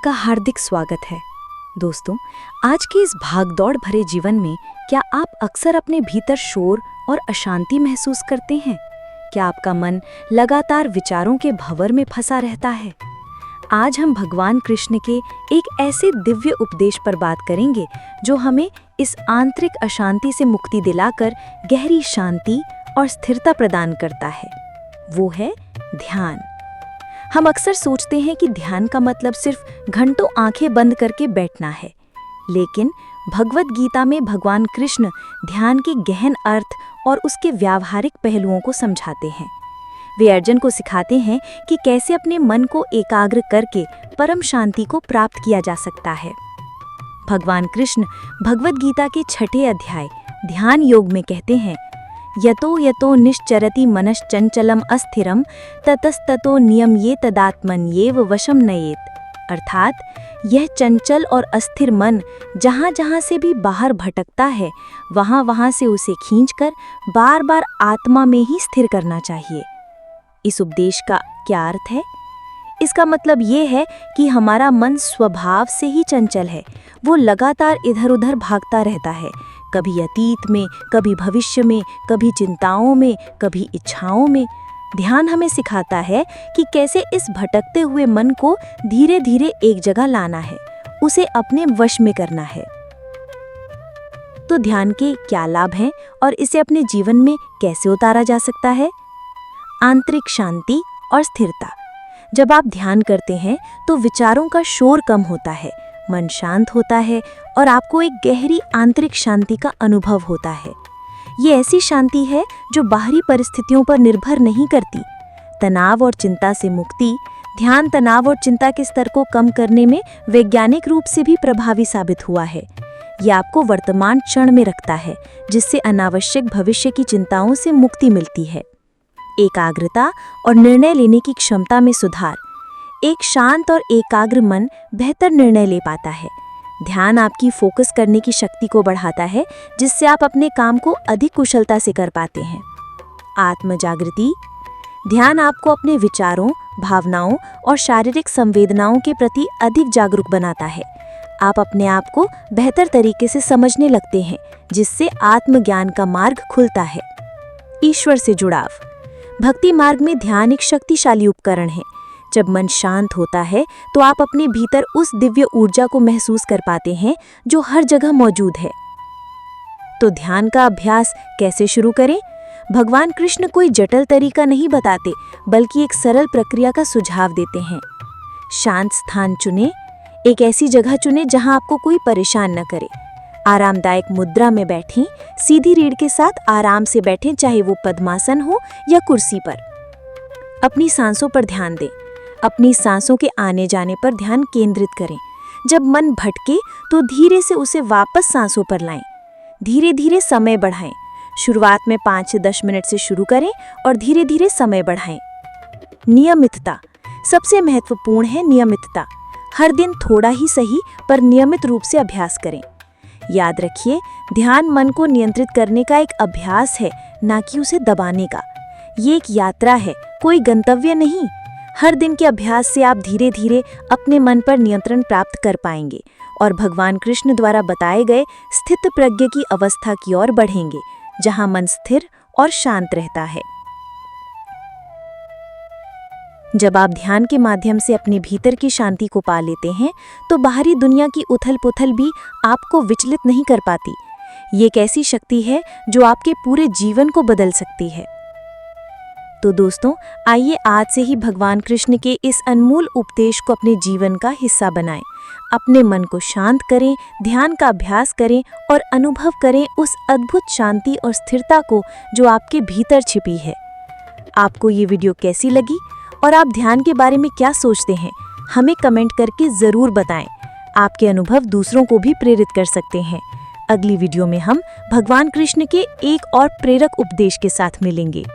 आपका हार्दिक स्वागत है। दोस्तों, आज के इस भागदौड़ भरे जीवन में क्या आप अक्सर अपने भीतर शोर और अशांति महसूस करते हैं? क्या आपका मन लगातार विचारों के भंवर में फंसा रहता है? आज हम भगवान कृष्ण के एक ऐसे दिव्य उपदेश पर बात करेंगे जो हमें इस आंतरिक अशांति से मुक्ति दिलाकर गहरी शांति और स्थिरता प्रदान करता है। वो है ध्यान। हम अक्सर सोचते हैं कि ध्यान का मतलब सिर्फ घंटों आंखें बंद करके बैठना है, लेकिन भगवद गीता में भगवान कृष्ण ध्यान के गहन अर्थ और उसके व्यावहारिक पहलुओं को समझाते हैं। वे अर्जुन को सिखाते हैं कि कैसे अपने मन को एकाग्र करके परम शांति को प्राप्त किया जा सकता है। भगवान कृष्ण भगवद गीता के 6 अध्याय ध्यान योग में कहते हैं, यतो यतो निश्चरति मनश्चंचलम अस्थिरम ततस्ततो नियम्येतदात्मन्येव वशम नयेत। अर्थात यह चंचल और अस्थिर मन जहाँ जहाँ से भी बाहर भटकता है, वहाँ वहाँ से उसे खींचकर बार बार आत्मा में ही स्थिर करना चाहिए। इस उपदेश का क्या अर्थ है? इसका मतलब ये है कि हमारा मन स्वभाव से ही चंचल है। वो लगातार इधर उधर भागता रहता है, कभी अतीत में, कभी भविष्य में, कभी चिंताओं में, कभी इच्छाओं में। ध्यान हमें सिखाता है कि कैसे इस भटकते हुए मन को धीरे धीरे एक जगह लाना है, उसे अपने वश में करना है। तो ध्यान के क्या लाभ हैं और इसे अपने जीवन में कैसे उतारा जा सकता है? आंतरिक शांति और स्थिरता। जब आप ध्यान करते हैं तो विचारों का शोर कम होता है, मन शांत होता है और आपको एक गहरी आंतरिक शांति का अनुभव होता है। ये ऐसी शांति है जो बाहरी परिस्थितियों पर निर्भर नहीं करती। तनाव और चिंता से मुक्ति। ध्यान तनाव और चिंता के स्तर को कम करने में वैज्ञानिक रूप से भी प्रभावी साबित हुआ है। ये आपको वर्तमान क्षण में रखता है, जिससे अनावश्यक भविष्य की चिंताओं से मुक्ति मिलती है। एकाग्रता और निर्णय लेने की क्षमता में सुधार। एक शांत और एकाग्र मन बेहतर निर्णय ले पाता है। ध्यान आपकी फोकस करने की शक्ति को बढ़ाता है, जिससे आप अपने काम को अधिक कुशलता से कर पाते हैं। आत्म जागृति। ध्यान आपको अपने विचारों, भावनाओं और शारीरिक संवेदनाओं के प्रति अधिक जागरूक बनाता है। आप अपने आप को बेहतर तरीके से समझने लगते हैं, जिससे आत्मज्ञान का मार्ग खुलता है। ईश्वर से जुड़ाव। भक्ति मार्ग में ध्यान एक शक्तिशाली उपकरण है। जब मन शांत होता है तो आप अपने भीतर उस दिव्य ऊर्जा को महसूस कर पाते हैं जो हर जगह मौजूद है। तो ध्यान का अभ्यास कैसे शुरू करें? भगवान कृष्ण कोई जटिल तरीका नहीं बताते, बल्कि एक सरल प्रक्रिया का सुझाव देते हैं। शांत स्थान चुनें। एक ऐसी जगह चुनें जहां आपको कोई परेशान न करे। आरामदायक मुद्रा में बैठें। सीधी रीढ़ के साथ आराम से बैठें, चाहे वो पद्मासन हो या कुर्सी पर। अपनी सांसों पर ध्यान दें। अपनी सांसों के आने जाने पर ध्यान केंद्रित करें। जब मन भटके तो धीरे से उसे वापस सांसों पर लाएं। धीरे धीरे समय बढ़ाएं। शुरुआत में 5 से 10 मिनट से शुरू करें और धीरे धीरे समय बढ़ाएं। नियमितता। सबसे महत्वपूर्ण है नियमितता। हर दिन थोड़ा ही सही, पर नियमित रूप से अभ्यास करें। याद रखिए, ध्यान मन को नियंत्रित करने का एक अभ्यास है, ना कि उसे दबाने का। ये एक यात्रा है, कोई गंतव्य नहीं। हर दिन के अभ्यास से आप धीरे धीरे अपने मन पर नियंत्रण प्राप्त कर पाएंगे और भगवान कृष्ण द्वारा बताए गए स्थित प्रज्ञ की अवस्था की ओर बढ़ेंगे, जहां मन स्थिर और शांत रहता है। जब आप ध्यान के माध्यम से अपने भीतर की शांति को पा लेते हैं, तो बाहरी दुनिया की उथल-पुथल भी आपको विचलित नहीं कर पाती। ये एक ऐसी शक्ति है जो आपके पूरे जीवन को बदल सकती है। तो दोस्तों, आइए आज से ही भगवान कृष्ण के इस अनमोल उपदेश को अपने जीवन का हिस्सा बनाएं। अपने मन को शांत करें, ध्यान का अभ्यास करें और अनुभव करें उस अद्भुत शांति और स्थिरता को जो आपके भीतर छिपी है। आपको ये वीडियो कैसी लगी और आप ध्यान के बारे में क्या सोचते हैं, हमें कमेंट करके ज़रूर बताएं। आपके अनुभव दूसरों को भी प्रेरित कर सकते हैं। अगली वीडियो में हम भगवान कृष्ण के एक और प्रेरक उपदेश के साथ मिलेंगे।